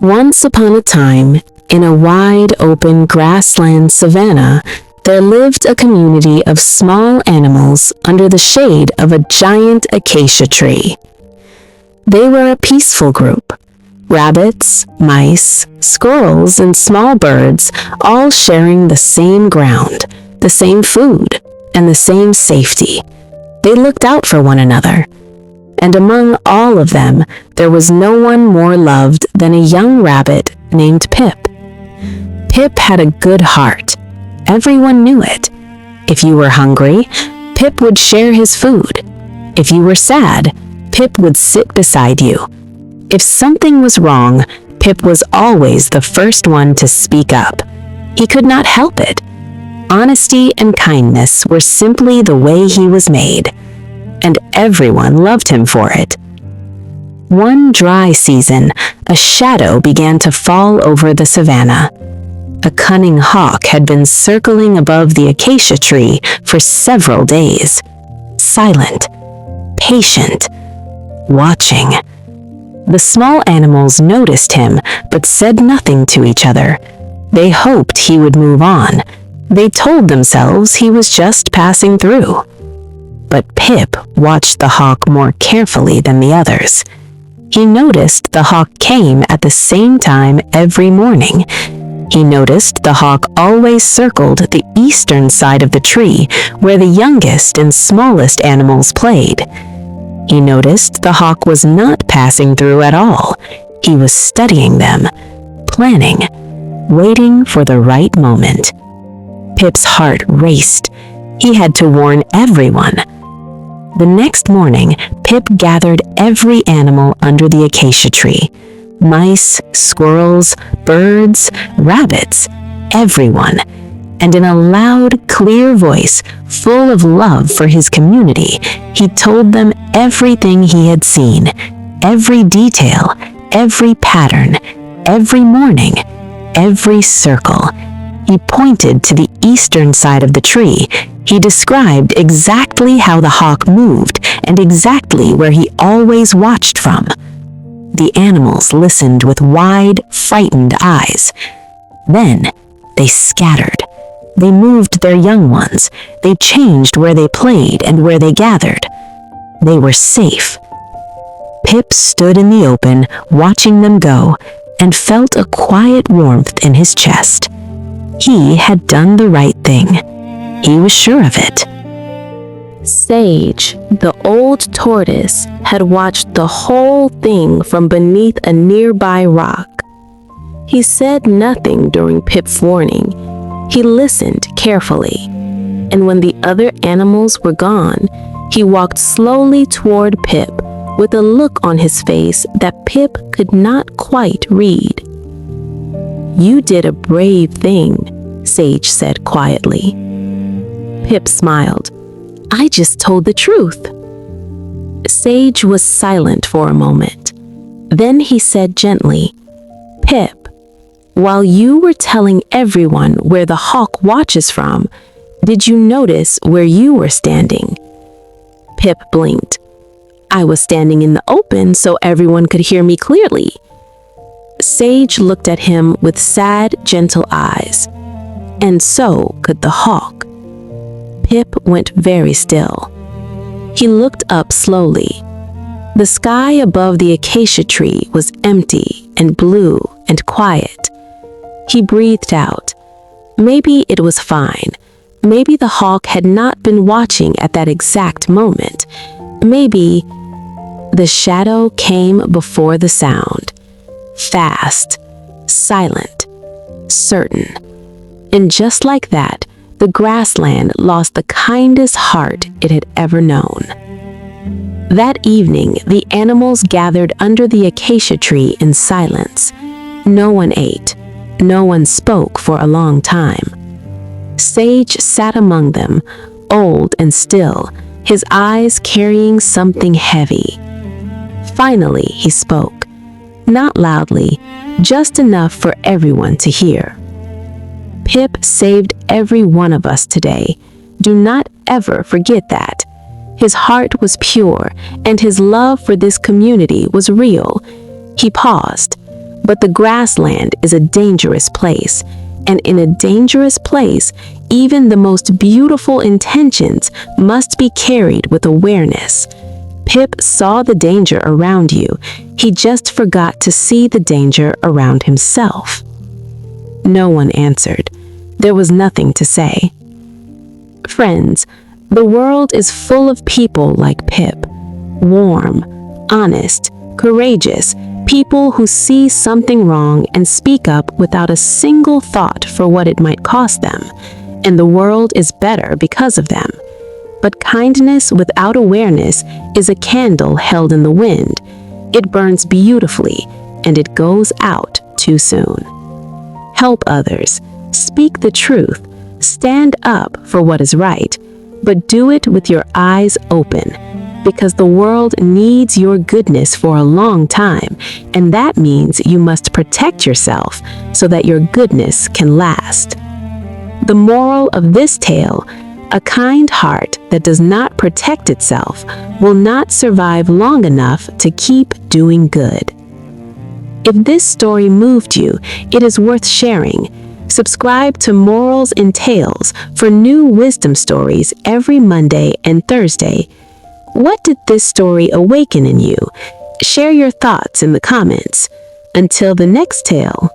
Once upon a time, in a wide-open grassland savanna, there lived a community of small animals under the shade of a giant acacia tree. They were a peaceful group. Rabbits, mice, squirrels, and small birds all sharing the same ground, the same food, and the same safety. They looked out for one another. And among all of them, there was no one more loved than a young rabbit named Pip. Pip had a good heart. Everyone knew it. If you were hungry, Pip would share his food. If you were sad, Pip would sit beside you. If something was wrong, Pip was always the first one to speak up. He could not help it. Honesty and kindness were simply the way he was made, and everyone loved him for it. One dry season, a shadow began to fall over the savanna. A cunning hawk had been circling above the acacia tree for several days, silent, patient, watching. The small animals noticed him but said nothing to each other. They hoped he would move on. They told themselves he was just passing through. But Pip watched the hawk more carefully than the others. He noticed the hawk came at the same time every morning. He noticed the hawk always circled the eastern side of the tree where the youngest and smallest animals played. He noticed the hawk was not passing through at all. He was studying them, planning, waiting for the right moment. Pip's heart raced. He had to warn everyone. The next morning, Pip gathered every animal under the acacia tree. Mice, squirrels, birds, rabbits, everyone. And in a loud, clear voice, full of love for his community, he told them everything he had seen, every detail, every pattern, every morning, every circle. He pointed to the eastern side of the tree. He described exactly how the hawk moved and exactly where he always watched from. The animals listened with wide, frightened eyes. Then they scattered. They moved their young ones. They changed where they played and where they gathered. They were safe. Pip stood in the open, watching them go, and felt a quiet warmth in his chest. He had done the right thing. He was sure of it. Sage, the old tortoise, had watched the whole thing from beneath a nearby rock. He said nothing during Pip's warning. He listened carefully, and when the other animals were gone, he walked slowly toward Pip with a look on his face that Pip could not quite read. "You did a brave thing," Sage said quietly. Pip smiled. "I just told the truth." Sage was silent for a moment. Then he said gently, "Pip, while you were telling everyone where the hawk watches from, did you notice where you were standing?" Pip blinked. "I was standing in the open so everyone could hear me clearly." Sage looked at him with sad, gentle eyes. "And so could the hawk." Pip went very still. He looked up slowly. The sky above the acacia tree was empty and blue and quiet. He breathed out. Maybe it was fine. Maybe the hawk had not been watching at that exact moment. Maybe the shadow came before the sound. Fast, silent, certain. And just like that, the grassland lost the kindest heart it had ever known. That evening, the animals gathered under the acacia tree in silence. No one ate. No one spoke for a long time. Sage sat among them, old and still, his eyes carrying something heavy. Finally, he spoke. Not loudly, just enough for everyone to hear. "Pip saved every one of us today. Do not ever forget that. His heart was pure, and his love for this community was real." He paused. But the grassland is a dangerous place, and in a dangerous place, even the most beautiful intentions must be carried with awareness. Pip saw the danger around you. He just forgot to see the danger around himself. No one answered. There was nothing to say. Friends, the world is full of people like Pip. Warm, honest, courageous, people who see something wrong and speak up without a single thought for what it might cost them. And the world is better because of them. But kindness without awareness is a candle held in the wind. It burns beautifully, and it goes out too soon. Help others, speak the truth, stand up for what is right, but do it with your eyes open, because the world needs your goodness for a long time, and that means you must protect yourself so that your goodness can last. The moral of this tale: a kind heart that does not protect itself will not survive long enough to keep doing good. If this story moved you, it is worth sharing. Subscribe to Morals and Tales for new wisdom stories every Monday and Thursday. What did this story awaken in you? Share your thoughts in the comments. Until the next tale.